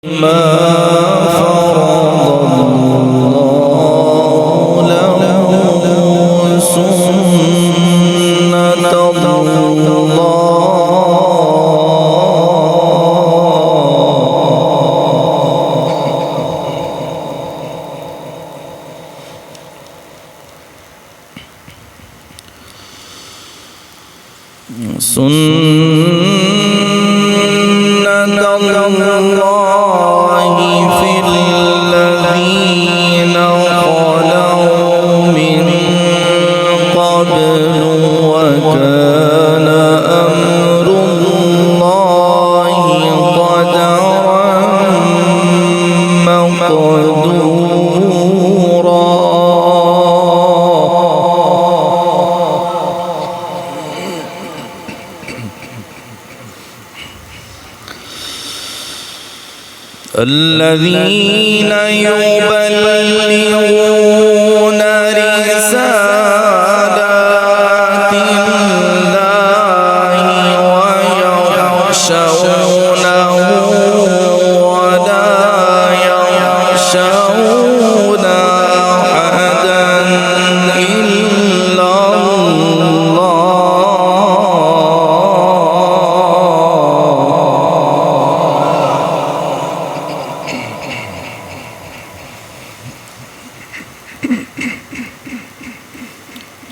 ما فرض الله له سنة الله في الذين خلوا من قبل وكان أمر الله قدرا مقدورا. الذين يبلغون رسالات الله ويخشونه ولا يخشون أحدا إلا الله.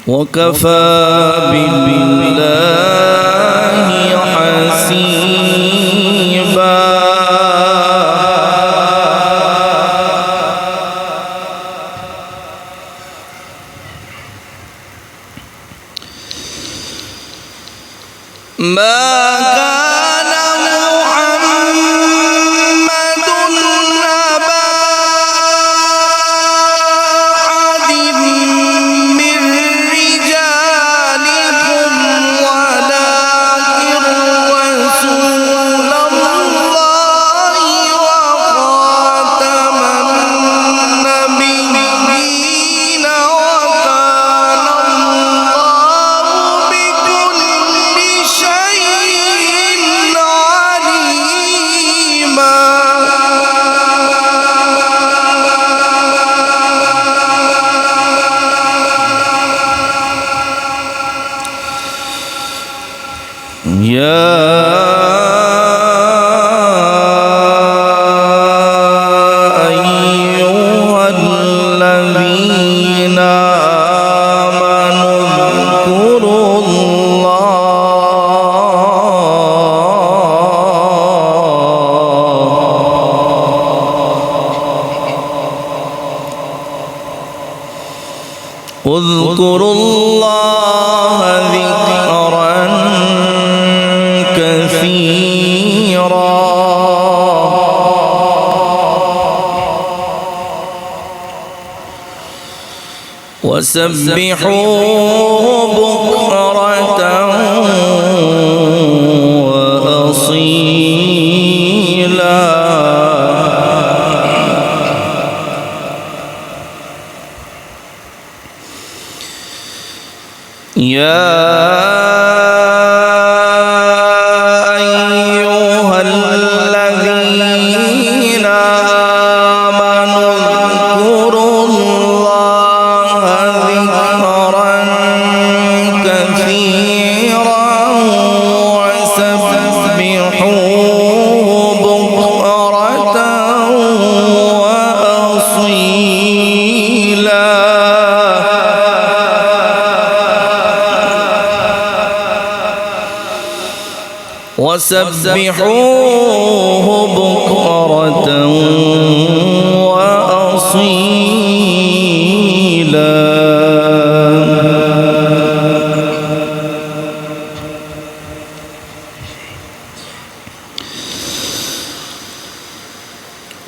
وكفى بالله حسيبا. ما كان محمد أبا أحد من رجالكم ولكن رسول الله وخاتم النبيين وكان الله بكل شيء عليما. يا أيها الذين آمنوا اذكروا الله ذكرا كثيرا. وسبحوه بكرة وأصيلا. يا أيها الذين آمنوا اذكروا الله ذكرا كثيرا وسبحوه بكرة وأصيلا. وسبحوه بكرة وأصيلا.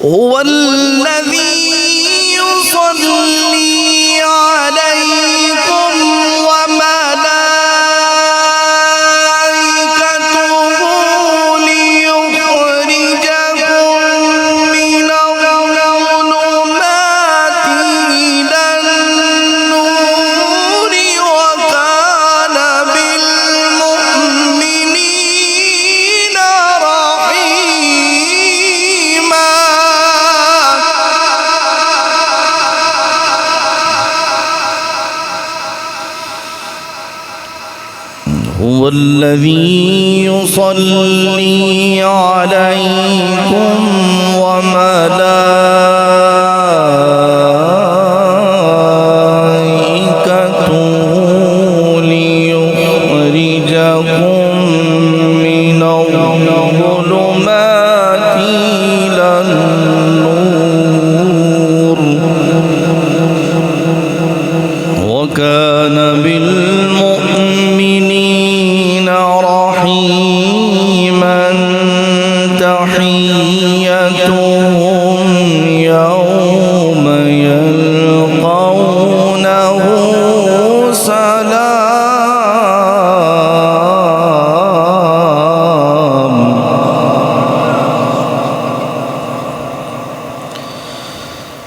هو الذي يصلي عليكم بالمؤمنين رحيما. هو الذي يصلي عليكم وملائكته ليخرجكم من الظلمات إلى النور وكان بالمؤمنين رحيما تحيتهم يوم يلقونه سلام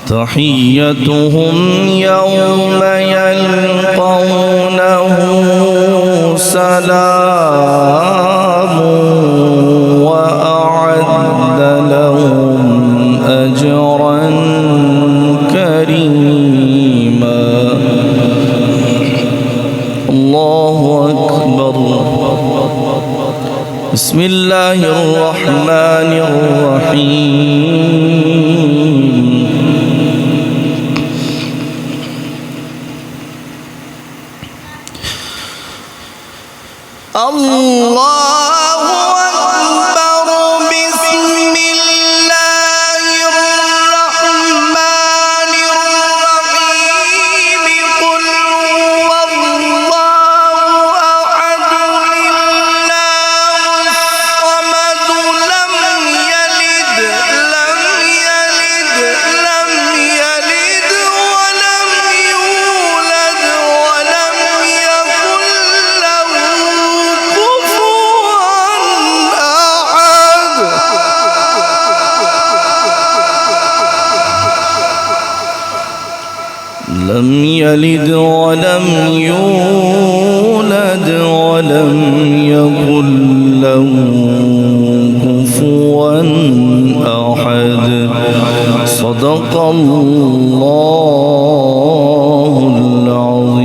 تحيتهم يوم يلقونه سلام وأعد لهم أجرا كريما الله أكبر بسم الله الرحمن الرحيم الله أكبر بسم الله الرحمن الرحيم قل هو الله أحد الله الصمد لم يلد ولم يولد ولم يكن له لم يلد ولم يولد ولم يكن له كفوا أحد صدق الله العظيم